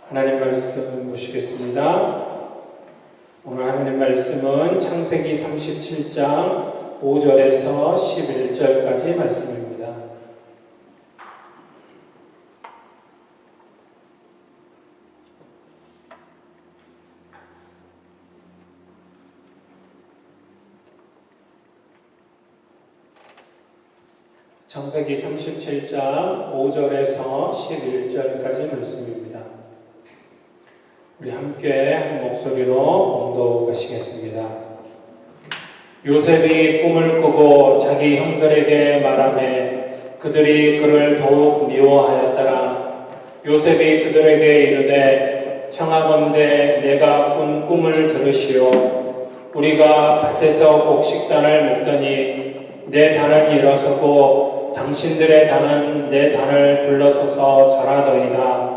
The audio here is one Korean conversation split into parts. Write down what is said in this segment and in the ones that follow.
하나님 말씀 보시겠습니다. 오늘 하나님 말씀은 창세기 37장 5절에서 11절까지 말씀입니다. 창세기 37장 5절에서 11절까지 말씀입니다. 우리 함께 한 목소리로 봉독하시겠습니다. 요셉이 꿈을 꾸고 자기 형들에게 말하매 그들이 그를 더욱 미워하였더라. 요셉이 그들에게 이르되 청하건대 내가 꾼 꿈을 들으시오. 우리가 밭에서 곡식단을 먹더니 내 단은 일어서고 당신들의 단은 내 단을 둘러서서 자라더이다.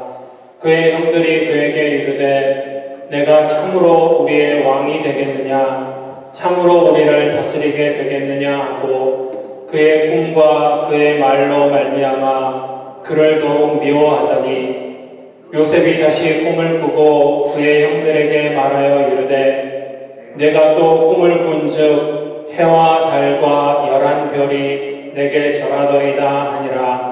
그의 형들이 그에게 이르되 내가 참으로 우리의 왕이 되겠느냐, 참으로 우리를 다스리게 되겠느냐 하고 그의 꿈과 그의 말로 말미암아 그를 더욱 미워하더니 요셉이 다시 꿈을 꾸고 그의 형들에게 말하여 이르되 내가 또 꿈을 꾼즉 해와 달과 11별이 내게 절하더이다 하니라.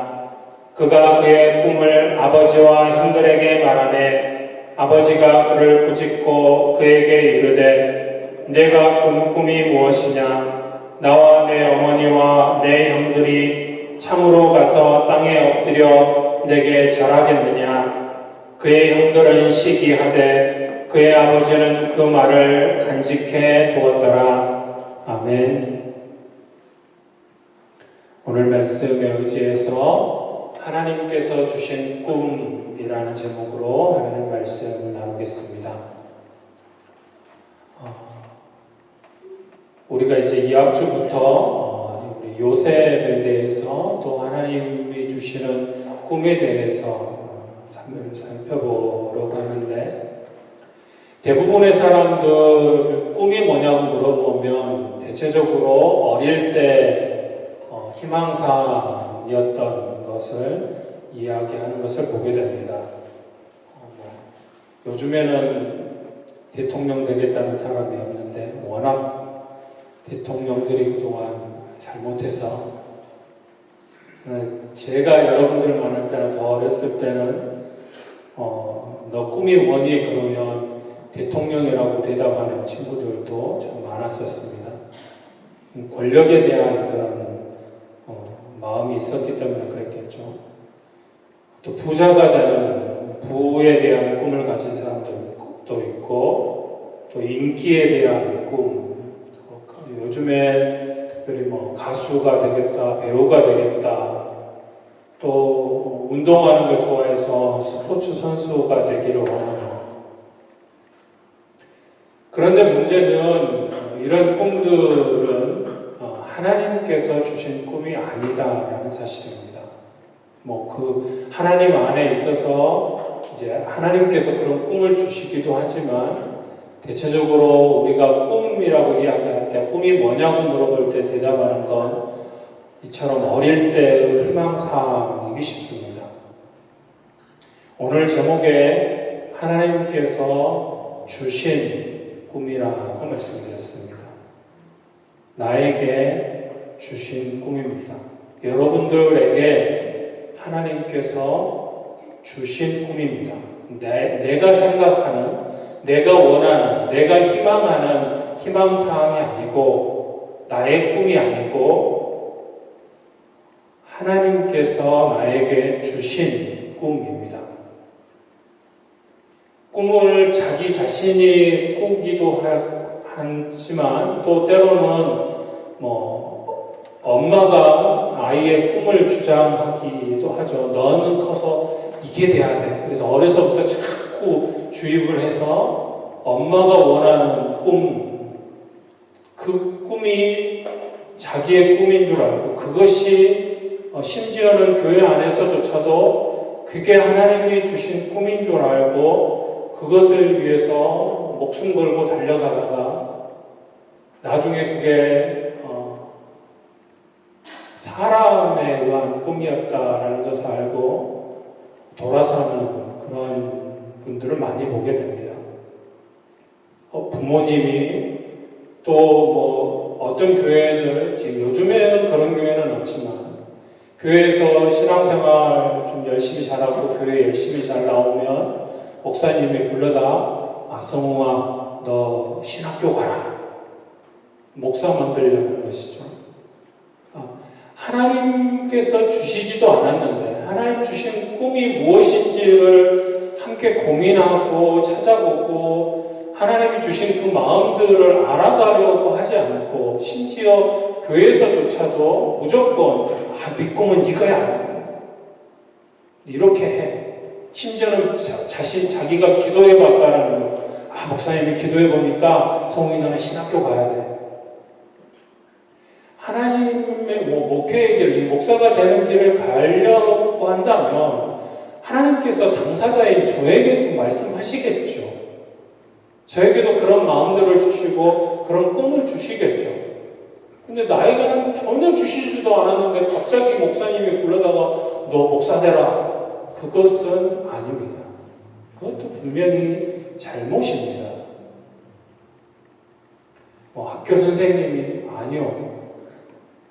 그가 그의 꿈을 아버지와 형들에게 말하매 아버지가 그를 꾸짖고 그에게 이르되 내가 꾼 꿈이 무엇이냐? 나와 내 어머니와 내 형들이 참으로 가서 땅에 엎드려 내게 절하겠느냐? 그의 형들은 시기하되 그의 아버지는 그 말을 간직해 두었더라. 아멘. 오늘 말씀에 의지해서 하나님께서 주신 꿈이라는 제목으로 하나님 말씀 나누겠습니다. 우리가 이제 2학주부터 우리 요셉에 대해서 또 하나님이 주시는 꿈에 대해서 살펴보려고 하는데, 대부분의 사람들 꿈이 뭐냐고 물어보면 대체적으로 어릴 때 희망사항이었던 것을 이야기하는 것을 보게 됩니다. 요즘에는 대통령 되겠다는 사람이 없는데 워낙 대통령들이 그동안 잘못해서, 제가 여러분들 많을 때나 더 어렸을 때는 너 꿈이 뭐니? 그러면 대통령이라고 대답하는 친구들도 참 많았었습니다. 권력에 대한 그런 마음이 있었기 때문에 그랬겠죠. 또 부자가 되는 부에 대한 꿈을 가진 사람도 있고, 또 인기에 대한 꿈, 요즘에 특별히 가수가 되겠다, 배우가 되겠다, 또 운동하는 걸 좋아해서 스포츠 선수가 되기를 원하는. 그런데 문제는 이런 꿈들은 하나님께서 주신 꿈이 아니다라는 사실입니다. 그 하나님 안에 있어서 이제 하나님께서 그런 꿈을 주시기도 하지만, 대체적으로 우리가 꿈이라고 이야기할 때 꿈이 뭐냐고 물어볼 때 대답하는 건 이처럼 어릴 때의 희망사항이기 쉽습니다. 오늘 제목에 하나님께서 주신 꿈이라고 말씀드렸습니다. 나에게 주신 꿈입니다. 여러분들에게 하나님께서 주신 꿈입니다. 내가 생각하는, 내가 원하는, 내가 희망하는 희망사항이 아니고, 나의 꿈이 아니고 하나님께서 나에게 주신 꿈입니다. 꿈을 자기 자신이 꾸기도 하지만 또 때로는 엄마가 아이의 꿈을 주장하기도 하죠. 너는 커서 이게 돼야 돼. 그래서 어려서부터 자꾸 주입을 해서 엄마가 원하는 꿈, 그 꿈이 자기의 꿈인 줄 알고, 그것이 심지어는 교회 안에서조차도 그게 하나님이 주신 꿈인 줄 알고 그것을 위해서 목숨 걸고 달려가다가 나중에 그게 사람에 의한 꿈이었다라는 것을 알고 돌아서는 그런 많이 보게 됩니다. 부모님이 또 뭐 어떤 교회들, 지금 요즘에는 그런 교회는 없지만 교회에서 신앙생활 좀 열심히 잘하고 교회 열심히 잘 나오면 목사님이 불러다 성웅아 너 신학교 가라. 목사 만들려는 것이죠. 하나님께서 주시지도 않았는데 하나님 주신 꿈이 무엇인지를 함께 고민하고 찾아보고 하나님이 주신 그 마음들을 알아가려고 하지 않고 심지어 교회에서조차도 무조건 네 꿈은 이거야 이렇게 해. 심지어는 자기가 기도해봤다라는 거. 목사님이 기도해보니까 성웅이 너는 신학교 가야 돼. 하나님의 목회의 길, 이 목사가 되는 길을 가려고 한다면 하나님께서 당사자인 저에게도 말씀하시겠죠. 저에게도 그런 마음들을 주시고 그런 꿈을 주시겠죠. 근데 나에게는 전혀 주시지도 않았는데 갑자기 목사님이 불러다가 너 목사 되라. 그것은 아닙니다. 그것도 분명히 잘못입니다. 학교 선생님이 아니요.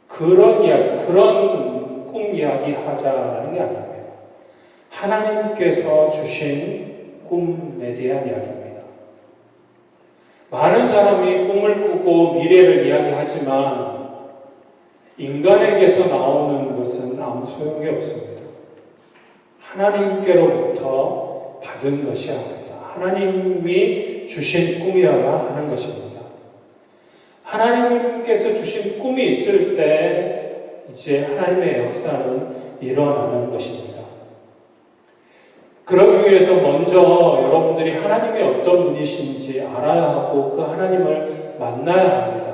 그런 이야기, 그런 꿈 이야기 하자라는 게 아닙니다. 하나님께서 주신 꿈에 대한 이야기입니다. 많은 사람이 꿈을 꾸고 미래를 이야기하지만 인간에게서 나오는 것은 아무 소용이 없습니다. 하나님께로부터 받은 것이 아닙니다. 하나님이 주신 꿈이어야 하는 것입니다. 하나님께서 주신 꿈이 있을 때 이제 하나님의 역사는 일어나는 것입니다. 그러기 위해서 먼저 여러분들이 하나님이 어떤 분이신지 알아야 하고 그 하나님을 만나야 합니다.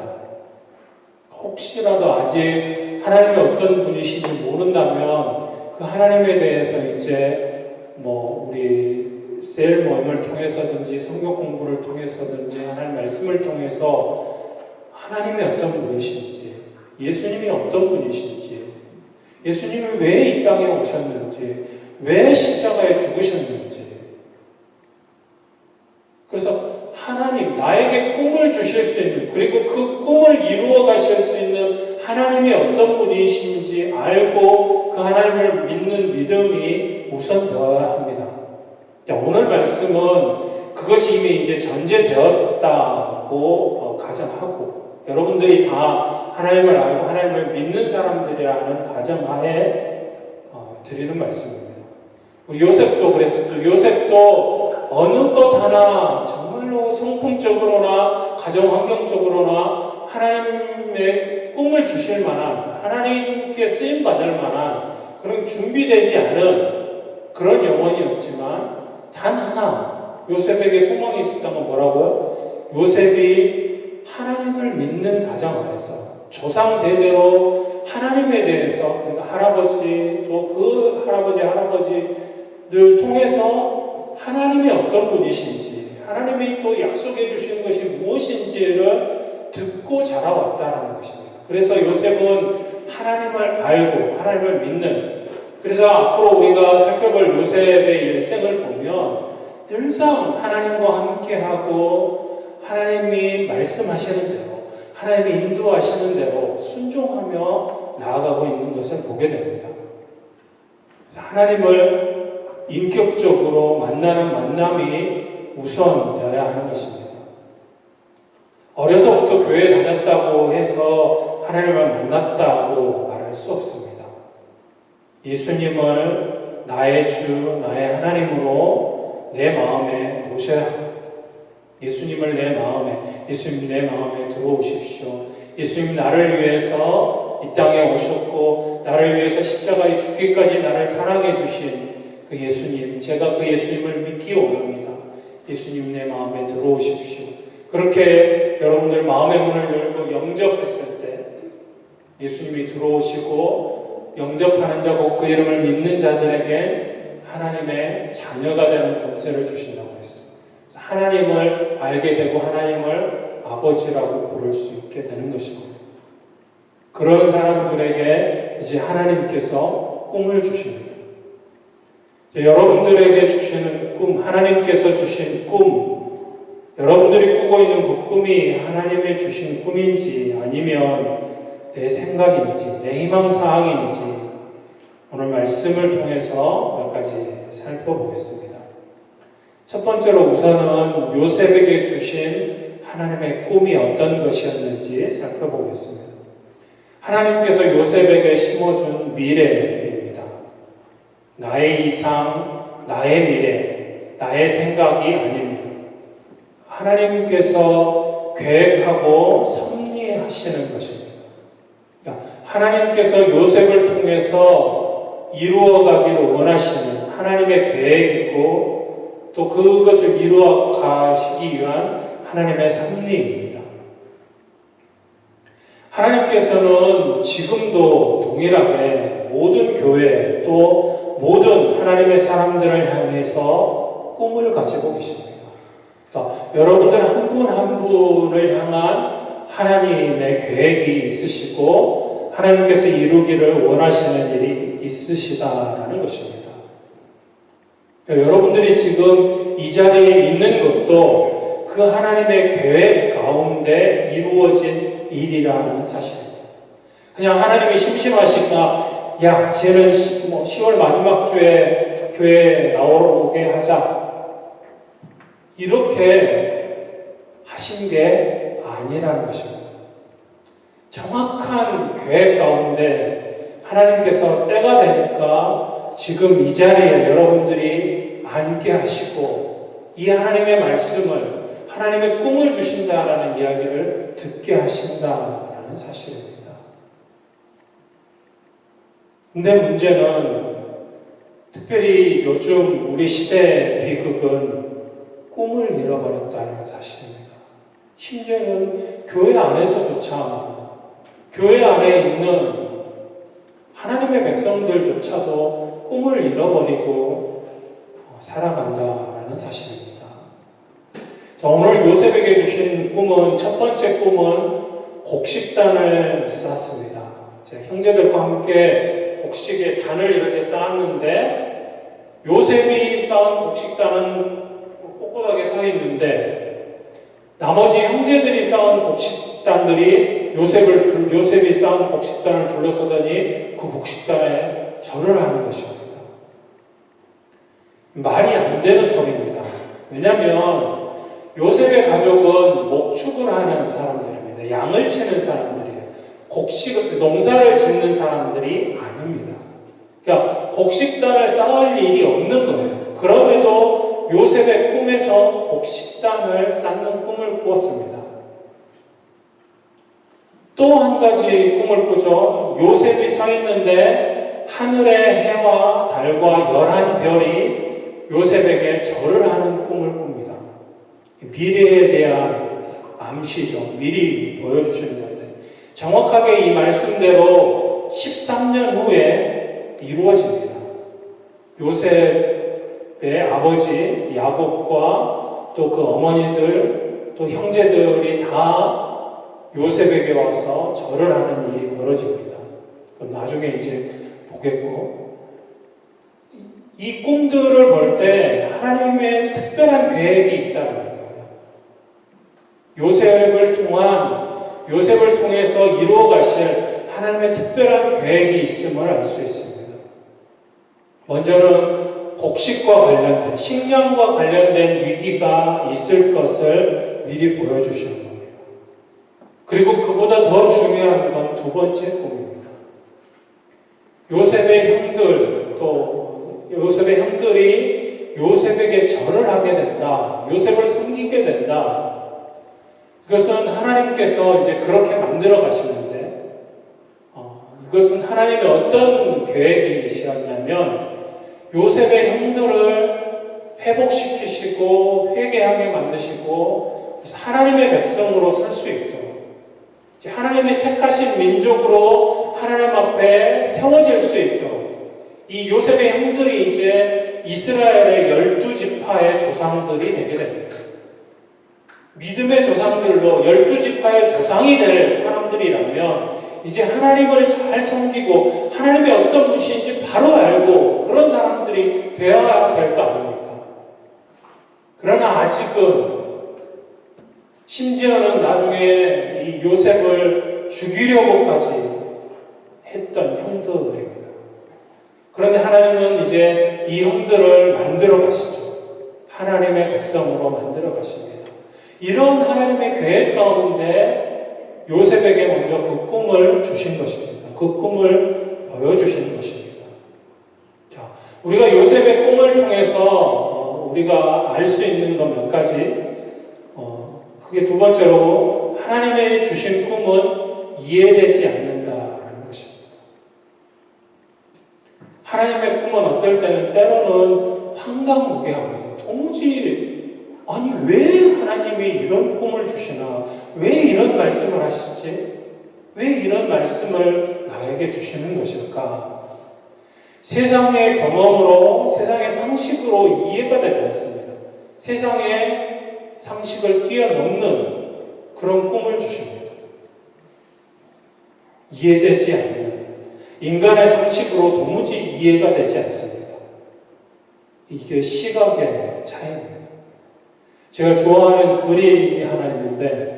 혹시라도 아직 하나님이 어떤 분이신지 모른다면 그 하나님에 대해서 이제 우리 셀 모임을 통해서든지 성경 공부를 통해서든지 하나님 말씀을 통해서 하나님이 어떤 분이신지, 예수님이 어떤 분이신지, 예수님이 왜 이 땅에 오셨는지, 왜 십자가에 죽으셨는지. 그래서 하나님, 나에게 꿈을 주실 수 있는, 그리고 그 꿈을 이루어 가실 수 있는 하나님이 어떤 분이신지 알고 그 하나님을 믿는 믿음이 우선되어야 합니다. 오늘 말씀은 그것이 이미 이제 전제되었다고 가정하고 여러분들이 다 하나님을 알고 하나님을 믿는 사람들이라는 가정하에 드리는 말씀입니다. 우리 요셉도 그랬어요. 요셉도 어느 것 하나 정말로 성품적으로나 가정환경적으로나 하나님의 꿈을 주실 만한 하나님께 쓰임받을 만한 그런 준비되지 않은 그런 영혼이었지만 단 하나 요셉에게 소망이 있었던 건 뭐라고요? 요셉이 하나님을 믿는 가정 안에서 조상 대대로 하나님에 대해서 그러니까 할아버지 또 그 할아버지를 통해서 하나님이 어떤 분이신지 하나님이 또 약속해 주신 것이 무엇인지를 듣고 자라왔다는 것입니다. 그래서 요셉은 하나님을 알고 하나님을 믿는 그래서 앞으로 우리가 살펴볼 요셉의 일생을 보면 늘상 하나님과 함께하고 하나님이 말씀하시는 대로 하나님이 인도하시는 대로 순종하며 나아가고 있는 것을 보게 됩니다. 그래서 하나님을 인격적으로 만나는 만남이 우선되어야 하는 것입니다. 어려서부터 교회 다녔다고 해서 하나님을 만났다고 말할 수 없습니다. 예수님을 나의 주, 나의 하나님으로 내 마음에 모셔야 합니다. 예수님을 내 마음에, 예수님 내 마음에 들어오십시오. 예수님 나를 위해서 이 땅에 오셨고 나를 위해서 십자가에 죽기까지 나를 사랑해 주신 그 예수님, 제가 그 예수님을 믿기 원합니다. 예수님 내 마음에 들어오십시오. 그렇게 여러분들 마음의 문을 열고 영접했을 때 예수님이 들어오시고 영접하는 자, 곧 그 이름을 믿는 자들에게 하나님의 자녀가 되는 권세를 주신다고 했습니다. 하나님을 알게 되고 하나님을 아버지라고 부를 수 있게 되는 것입니다. 그런 사람들에게 이제 하나님께서 꿈을 주십니다. 여러분들에게 주시는 꿈, 하나님께서 주신 꿈, 여러분들이 꾸고 있는 그 꿈이 하나님의 주신 꿈인지 아니면 내 생각인지 내 희망사항인지 오늘 말씀을 통해서 몇 가지 살펴보겠습니다. 첫 번째로 우선은 요셉에게 주신 하나님의 꿈이 어떤 것이었는지 살펴보겠습니다. 하나님께서 요셉에게 심어준 미래입니다. 나의 이상, 나의 미래, 나의 생각이 아닙니다. 하나님께서 계획하고 섭리하시는 것입니다. 그러니까 하나님께서 요셉을 통해서 이루어가기를 원하시는 하나님의 계획이고 또 그것을 이루어 가시기 위한 하나님의 섭리입니다. 하나님께서는 지금도 동일하게 모든 교회 또 모든 하나님의 사람들을 향해서 꿈을 가지고 계십니다. 그러니까 여러분들 한 분 한 분을 향한 하나님의 계획이 있으시고 하나님께서 이루기를 원하시는 일이 있으시다라는 것입니다. 그러니까 여러분들이 지금 이 자리에 있는 것도 그 하나님의 계획 가운데 이루어진 일이라는 사실입니다. 그냥 하나님이 심심하시니까 야, 쟤는 10월 마지막 주에 교회에 나오게 하자. 이렇게 하신 게 아니라는 것입니다. 정확한 계획 가운데 하나님께서 때가 되니까 지금 이 자리에 여러분들이 앉게 하시고 이 하나님의 말씀을 하나님의 꿈을 주신다라는 이야기를 듣게 하신다라는 사실입니다. 근데 문제는 특별히 요즘 우리 시대의 비극은 꿈을 잃어버렸다는 사실입니다. 심지어는 교회 안에서조차 교회 안에 있는 하나님의 백성들조차도 꿈을 잃어버리고 살아간다라는 사실입니다. 자, 오늘 요셉에게 주신 꿈은 첫 번째 꿈은 곡식단을 쌓았습니다. 형제들과 함께 곡식의 단을 이렇게 쌓았는데 요셉이 쌓은 곡식단은 꼿꼿하게 서 있는데 나머지 형제들이 쌓은 곡식단들이 요셉이 쌓은 곡식단을 둘러서더니 그 곡식단에 절을 하는 것입니다. 말이 안 되는 소리입니다. 왜냐하면 요셉의 가족은 목축을 하는 사람들입니다. 양을 치는 사람들이에요. 농사를 짓는 사람들이 아닙니다. 그러니까 곡식단을 쌓을 일이 없는 거예요. 그럼에도 요셉의 꿈에서 곡식단을 쌓는 꿈을 꾸었습니다. 또 한 가지 꿈을 꾸죠. 요셉이 서 있는데 하늘의 해와 달과 11별이 요셉에게 절을 하는 꿈을 꿉니다. 미래에 대한 암시죠. 미리 보여주시는 건데 정확하게 이 말씀대로 13년 후에 이루어집니다. 요셉의 아버지 야곱과 또 그 어머니들 또 형제들이 다 요셉에게 와서 절을 하는 일이 벌어집니다. 그럼 나중에 이제 보겠고 이 꿈들을 볼 때 하나님의 특별한 계획이 있다는 거예요. 요셉을 통해서 이루어 가실 하나님의 특별한 계획이 있음을 알 수 있습니다. 먼저는 곡식과 관련된 식량과 관련된 위기가 있을 것을 미리 보여주시는 겁니다. 그리고 그보다 더 중요한 건 두 번째 꿈입니다. 요셉의 형들이 요셉에게 절을 하게 된다. 요셉을 섬기게 된다. 이것은 하나님께서 이제 그렇게 만들어 가시는데 이것은 하나님의 어떤 계획이셨냐면 요셉의 형들을 회복시키시고 회개하게 만드시고 그래서 하나님의 백성으로 살 수 있도록 하나님의 택하신 민족으로 하나님 앞에 세워질 수 있도록 이 요셉의 형들이 이제 이스라엘의 12지파의 조상들이 되게 됩니다. 믿음의 조상들로 12지파의 조상이 될 사람들이라면 이제 하나님을 잘 섬기고 하나님의 어떤 분이신지 바로 알고 그런 사람들이 되어야 될 거 아닙니까? 그러나 아직은 심지어는 나중에 이 요셉을 죽이려고까지 했던 형들입니다. 그런데 하나님은 이제 이 형들을 만들어 가시죠. 하나님의 백성으로 만들어 가십니다. 이런 하나님의 계획 가운데 요셉에게 먼저 그 꿈을 주신 것입니다. 그 꿈을 보여주신 것입니다. 자, 우리가 요셉의 꿈을 통해서 우리가 알 수 있는 것 몇 가지. 그게 두 번째로 하나님의 주신 꿈은 이해되지 않는다라는 것입니다. 하나님의 꿈은 어떨 때는 때로는 황당무계하고 도무지 아니 왜 하나님이 이런 꿈을 주시나? 왜 이런 말씀을 하시지? 왜 이런 말씀을 나에게 주시는 것일까? 세상의 경험으로, 세상의 상식으로 이해가 되지 않습니다. 세상의 상식을 뛰어넘는 그런 꿈을 주십니다. 이해되지 않는, 인간의 상식으로 도무지 이해가 되지 않습니다. 이게 시각의 차이입니다. 제가 좋아하는 그림이 하나 있는데,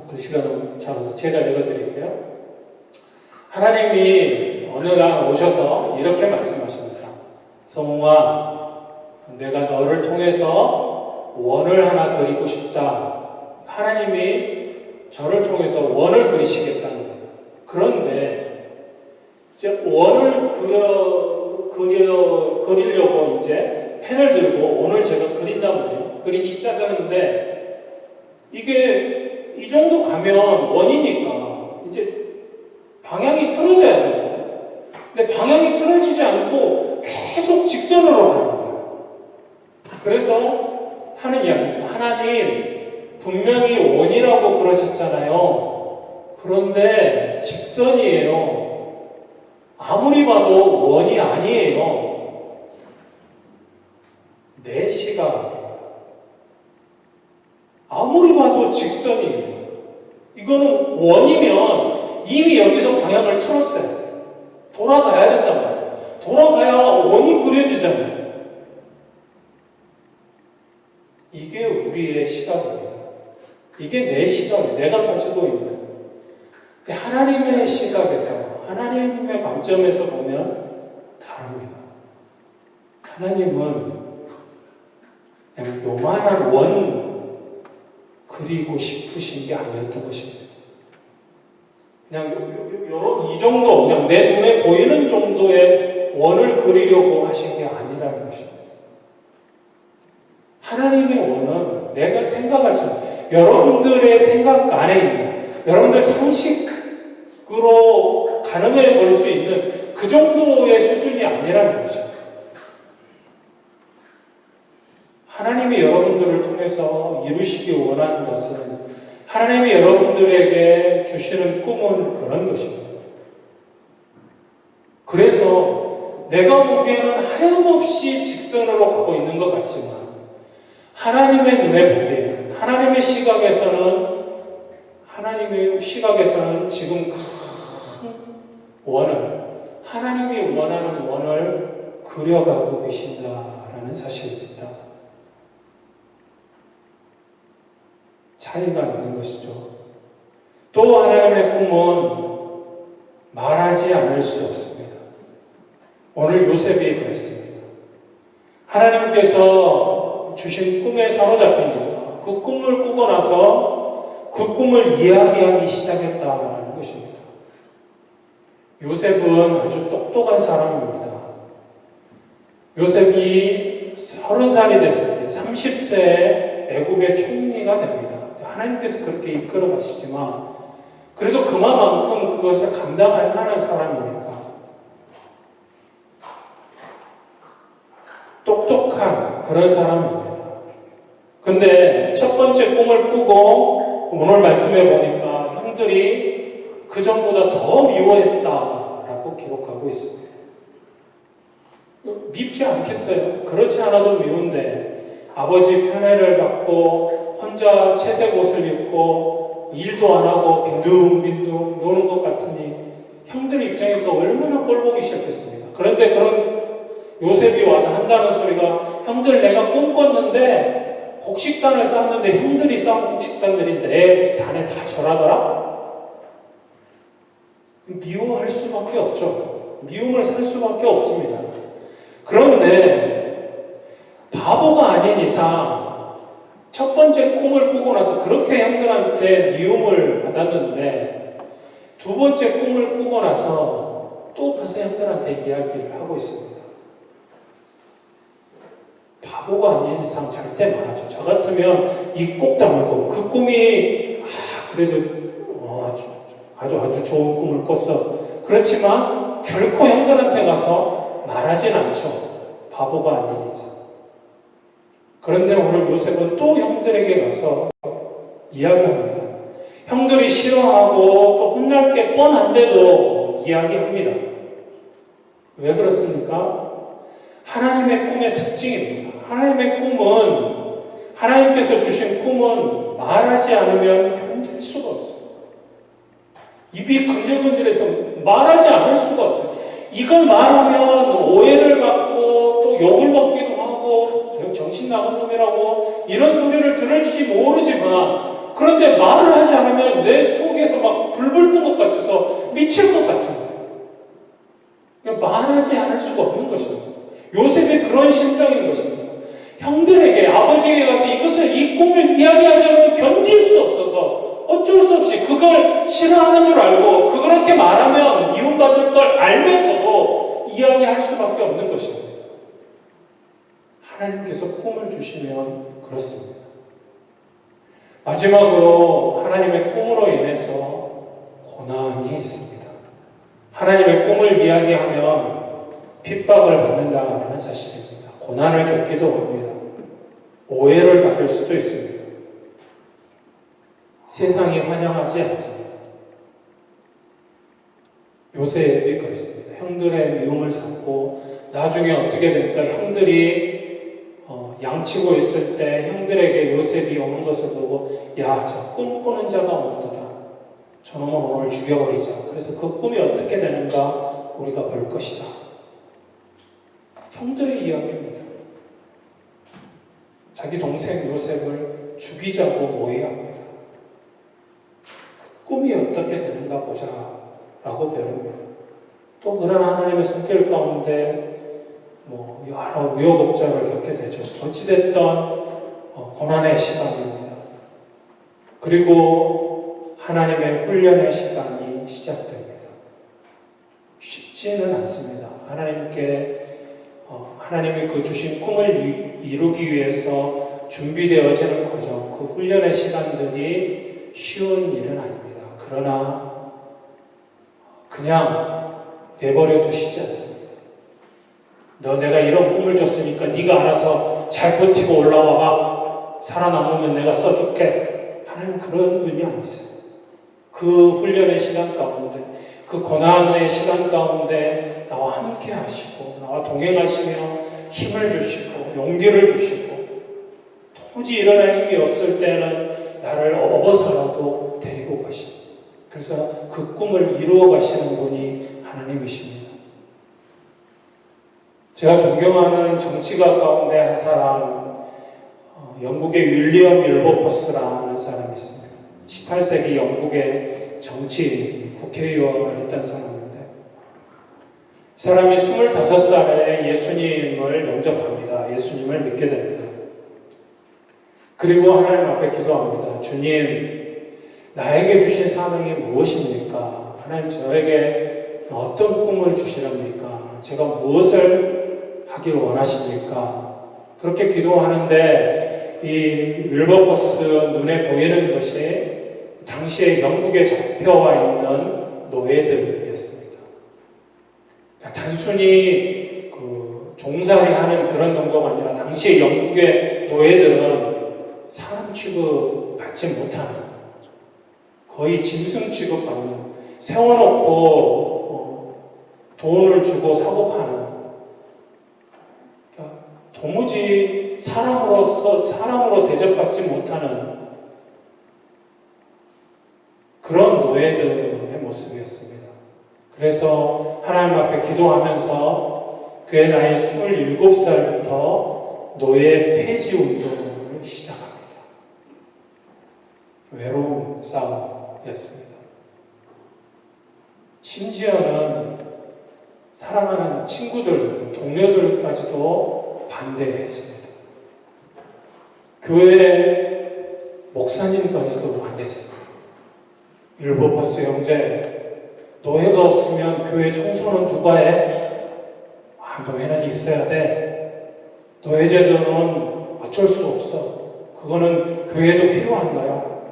글씨가 너무 작아서 제가 읽어드릴게요. 하나님이 어느 날 오셔서 이렇게 말씀하십니다. 성웅아, 내가 너를 통해서 원을 하나 그리고 싶다. 하나님이 저를 통해서 원을 그리시겠다는 거예요. 그런데 이제 원을 그리려고 이제 펜을 들고 원을 제가 그린단 말이에요. 그리기 시작하는데 이게 이 정도 가면 원이니까 이제 방향이 틀어져야 되잖아요. 근데 방향이 틀어지지 않고 계속 직선으로 가는 거예요. 그래서 하는 이야기입니다. 하나님, 분명히 원이라고 그러셨잖아요. 그런데 직선이에요. 아무리 봐도 원이 아니에요. 내 시각입니다. 아무리 봐도 직선이에요. 이거는 원이면 이미 여기서 방향을 틀었어야 돼요. 돌아가야 된단 말이에요. 돌아가야 원이 그려지잖아요. 이게 우리의 시각입니다. 이게 내 시각이에요. 내가 가지고 있는. 근데 하나님의 시각에서, 하나님의 관점에서 보면 다릅니다. 하나님은 그냥 요만한 원 그리고 싶으신 게 아니었던 것입니다. 그냥 이 정도, 그냥 내 눈에 보이는 정도의 원을 그리려고 하신 게 아니라는 것입니다. 하나님의 원은 내가 생각할 수 있는, 여러분들의 생각 안에 있는, 여러분들 상식으로 가늠해 볼 수 있는 그 정도의 수준이 아니라는 것입니다. 하나님이 여러분들을 통해서 이루시기 원하는 것은, 하나님이 여러분들에게 주시는 꿈은 그런 것입니다. 그래서 내가 보기에는 하염없이 직선으로 가고 있는 것 같지만 하나님의 눈에 보기에는, 하나님의 시각에서는 지금 큰 원을, 하나님이 원하는 원을 그려가고 계신다라는 사실입니다. 차이가 있는 것이죠. 또 하나님의 꿈은 말하지 않을 수 없습니다. 오늘 요셉이 그랬습니다. 하나님께서 주신 꿈에 사로잡히니까 그 꿈을 꾸고 나서 그 꿈을 이야기하기 시작했다라는 것입니다. 요셉은 아주 똑똑한 사람입니다. 요셉이 30살이 됐을 때 30세에 애굽의 총리가 됩니다. 하나님께서 그렇게 이끌어 가시지만 그래도 그만큼 그것을 감당할 만한 사람이니까 똑똑한 그런 사람입니다. 근데 첫 번째 꿈을 꾸고 오늘 말씀해 보니까 형들이 그 전보다 더 미워했다라고 기록하고 있습니다. 밉지 않겠어요? 그렇지 않아도 미운데 아버지 편애를 받고 혼자 채색 옷을 입고 일도 안 하고 빈둥빈둥 노는 것 같으니 형들 입장에서 얼마나 꼴보기 싫겠습니까? 그런데 그런 요셉이 와서 한다는 소리가 형들 내가 꿈 꿨는데 곡식단을 쌓았는데 형들이 쌓은 곡식단들이 내 단에 다 절하더라? 미워할 수밖에 없죠. 미움을 살 수밖에 없습니다. 그런데 바보가 아닌 이상 첫 번째 꿈을 꾸고 나서 그렇게 형들한테 미움을 받았는데 두 번째 꿈을 꾸고 나서 또 가서 형들한테 이야기를 하고 있습니다. 바보가 아닌 이상 절대 말하죠. 저 같으면 입 꼭 다물고 그 꿈이 그래도 아주 좋은 꿈을 꿨어. 그렇지만 결코 형들한테 가서 말하진 않죠. 바보가 아닌 이상. 그런데 오늘 요셉은 또 형들에게 가서 이야기합니다. 형들이 싫어하고 또 혼날 게 뻔한데도 이야기합니다. 왜 그렇습니까? 하나님의 꿈의 특징입니다. 하나님의 꿈은, 하나님께서 주신 꿈은 말하지 않으면 견딜 수가 없어요. 입이 근질근질해서 말하지 않을 수가 없어요. 이걸 말하면 오해를 받고 또 욕을 먹기도 하고 정신 나간 놈이라고 이런 소리를 들을지 모르지만 그런데 말을 하지 않으면 내 속에서 막 불불 뜬 것 같아서 미칠 것 같은 거예요. 그러니까 말하지 않을 수가 없는 것입니다. 요셉의 그런 심정인 것입니다. 형들에게 아버지에게 가서 이 꿈을 이야기하지 않으면 견딜 수 없어서 어쩔 수 없이 그걸 싫어하는 줄 알고 그렇게 말하면 미움받을 걸 알면서도 이야기할 수밖에 없는 것입니다. 하나님께서 꿈을 주시면 그렇습니다. 마지막으로 하나님의 꿈으로 인해서 고난이 있습니다. 하나님의 꿈을 이야기하면 핍박을 받는다는 사실입니다. 고난을 겪기도 합니다. 오해를 받을 수도 있습니다. 세상이 환영하지 않습니다. 요셉이 그랬습니다. 형들의 미움을 삼고 나중에 어떻게 됩니까? 형들이 양치고 있을 때 형들에게 요셉이 오는 것을 보고 야, 저 꿈꾸는 자가 오는도다. 저놈을 오늘 죽여버리자. 그래서 그 꿈이 어떻게 되는가 우리가 볼 것이다. 형들의 이야기입니다. 자기 동생 요셉을 죽이자고 모의합니다. 그 꿈이 어떻게 되는가 보자 라고 배웁니다. 또 그러나 하나님의 손길 가운데 여러 우여곡절을 겪게 되죠. 어찌됐던 고난의 시간입니다. 그리고 하나님의 훈련의 시간이 시작됩니다. 쉽지는 않습니다. 하나님이 그 주신 꿈을 이루기 위해서 준비되어지는 과정, 그 훈련의 시간들이 쉬운 일은 아닙니다. 그러나 그냥 내버려 두시지 않습니다. 내가 이런 꿈을 줬으니까 네가 알아서 잘 버티고 올라와 봐. 살아남으면 내가 써줄게. 하나님 그런 분이 아니세요. 그 훈련의 시간 가운데, 그 고난의 시간 가운데 나와 함께 하시고 나와 동행하시며 힘을 주시고 용기를 주시고 도무지 일어날 힘이 없을 때는 나를 업어서라도 데리고 가시고 그래서 그 꿈을 이루어 가시는 분이 하나님이십니다. 제가 존경하는 정치가 가운데 한 사람, 영국의 윌리엄 윌버포스라는 사람이 있습니다. 18세기 영국의 정치인, 국회의원을 했던 사람인데 이 사람이 25살에 예수님을 영접합니다. 예수님을 믿게 됩니다. 그리고 하나님 앞에 기도합니다. 주님, 나에게 주신 사명이 무엇입니까? 하나님 저에게 어떤 꿈을 주시렵니까? 제가 무엇을 하길 원하십니까? 그렇게 기도하는데 이 윌버포스 눈에 보이는 것이 당시에 영국에 잡혀와 있는 노예들이었습니다. 단순히 종살이 하는 그런 정도가 아니라 당시에 영국의 노예들은 사람 취급 받지 못하는 거의 짐승 취급받는 세워놓고 돈을 주고 사고 파는 도무지 사람으로 대접받지 못하는 그런 노예들의 모습이었습니다. 그래서 하나님 앞에 기도하면서 그의 나이 27살부터 노예 폐지 운동을 시작합니다. 외로운 싸움이었습니다. 심지어는 사랑하는 친구들, 동료들까지도 반대했습니다. 교회 목사님까지도 반대했습니다. 율법버스 형제, 노예가 없으면 교회 청소는 누가 해? 노예는 있어야 돼. 노예 제도는 어쩔 수 없어. 그거는 교회도 필요한가요?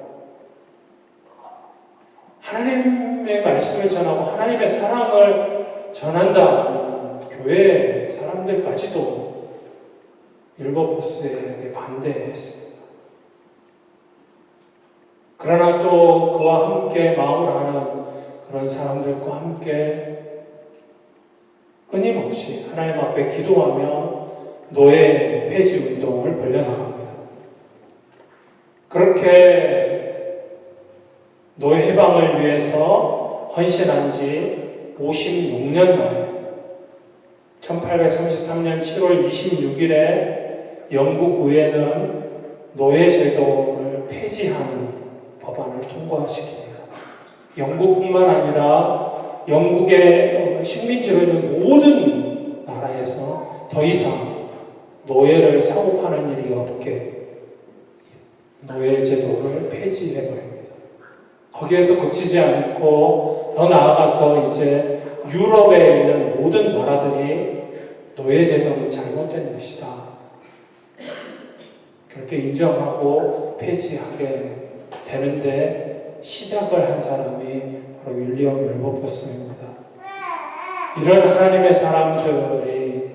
하나님의 말씀을 전하고 하나님의 사랑을 전한다. 교회 사람들까지도 율법보스에게 반대했습니다. 그러나 또 그와 함께 마음을 하는 그런 사람들과 함께 끊임없이 하나님 앞에 기도하며 노예 폐지 운동을 벌려나갑니다. 그렇게 노예 해방을 위해서 헌신한 지 56년 만에 1833년 7월 26일에 영국 의회는 노예 제도를 폐지하는 법안을 통과시킵니다. 영국뿐만 아니라 영국의 식민지로 있는 모든 나라에서 더 이상 노예를 사고 파는 일이 없게 노예 제도를 폐지해버립니다. 거기에서 그치지 않고 더 나아가서 이제 유럽에 있는 모든 나라들이 노예 제도는 잘못된 것이다. 그렇게 인정하고 폐지하게 되는데 시작을 한 사람이 바로 윌리엄 윌버포스입니다. 이런 하나님의 사람들이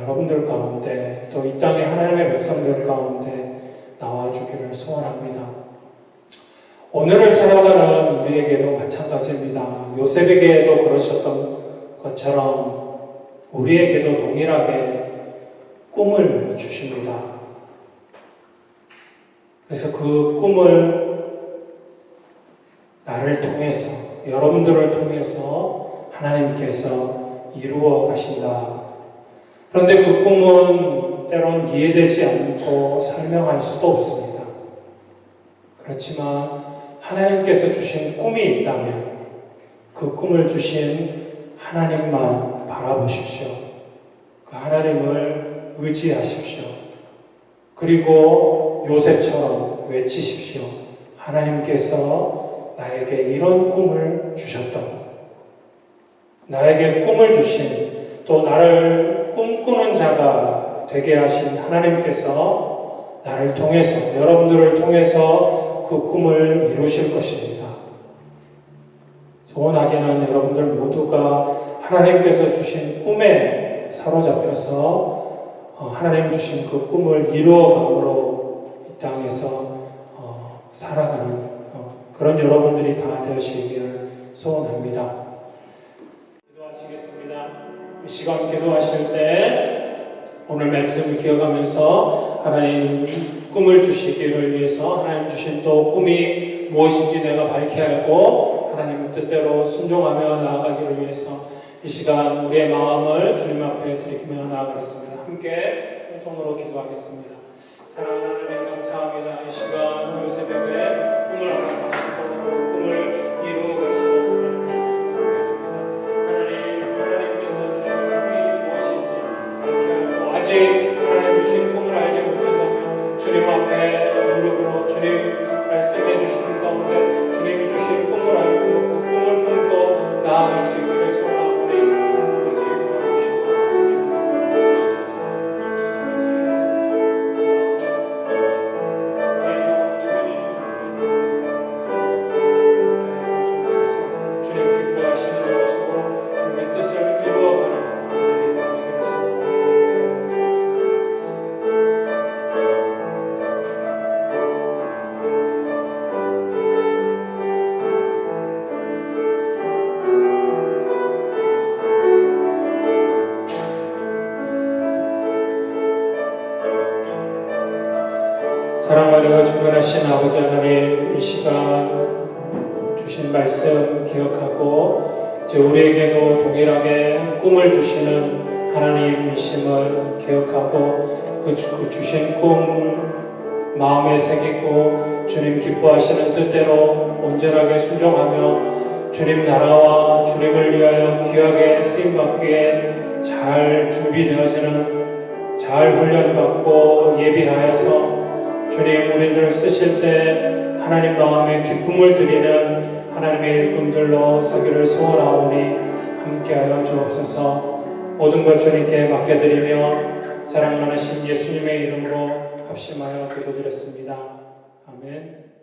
여러분들 가운데 또 이 땅의 하나님의 백성들 가운데 나와주기를 소원합니다. 오늘을 살아가는 우리에게도 마찬가지입니다. 요셉에게도 그러셨던 것처럼 우리에게도 동일하게 꿈을 주십니다. 그래서 그 꿈을 나를 통해서, 여러분들을 통해서 하나님께서 이루어 가신다. 그런데 그 꿈은 때론 이해되지 않고 설명할 수도 없습니다. 그렇지만 하나님께서 주신 꿈이 있다면 그 꿈을 주신 하나님만 바라보십시오. 그 하나님을 의지하십시오. 그리고 요셉처럼 외치십시오. 하나님께서 나에게 이런 꿈을 주셨다고. 나에게 꿈을 주신, 또 나를 꿈꾸는 자가 되게 하신 하나님께서 나를 통해서, 여러분들을 통해서 그 꿈을 이루실 것입니다. 소원하기는 여러분들 모두가 하나님께서 주신 꿈에 사로잡혀서 하나님 주신 그 꿈을 이루어감으로 이 땅에서 살아가는 그런 여러분들이 다 되시기를 소원합니다. 기도하시겠습니다. 이 시간 기도하실 때 오늘 말씀을 기억하면서 하나님 꿈을 주시기를 위해서 하나님 주신 또 꿈이 무엇인지 내가 밝히 알고 하나님 뜻대로 순종하며 나아가기를 위해서 이 시간 우리의 마음을 주님 앞에 드리며 나아가겠습니다. 함께 한 손으로 기도하겠습니다. 사랑하는 하나님 감사합니다. 이 시간 요셉에게 꿈을 허락하시고 꿈을 이루어 가시고 하나님께서 주신 꿈이 무엇인지 밝히 알고 아직 하나님 주신 꿈을 알지 못한다면 주님 앞에 무릎으로 주님 말씀해 주시는 가운데 주님이 주신 꿈을 알고 그 꿈을 품고 나아갈 수 있기를 소원합니다. 사랑하고 충만하신 아버지 하나님, 이 시간 말씀 기억하고 이제 우리에게도 동일하게 꿈을 주시는 하나님이심을 기억하고 그 주신 꿈을 마음에 새기고 주님 기뻐하시는 뜻대로 온전하게 순종하며 주님 나라와 주님을 위하여 귀하게 쓰임받기에 잘 준비되어지는, 잘 훈련받고 예비하여서 주님 우리를 쓰실 때 하나님 마음에 기쁨을 드리는 하나님의 일꾼들로 서기를 소원하오니 함께하여 주옵소서. 모든 것 주님께 맡겨드리며 사랑 많으신 예수님의 이름으로 합심하여 기도드렸습니다. 아멘.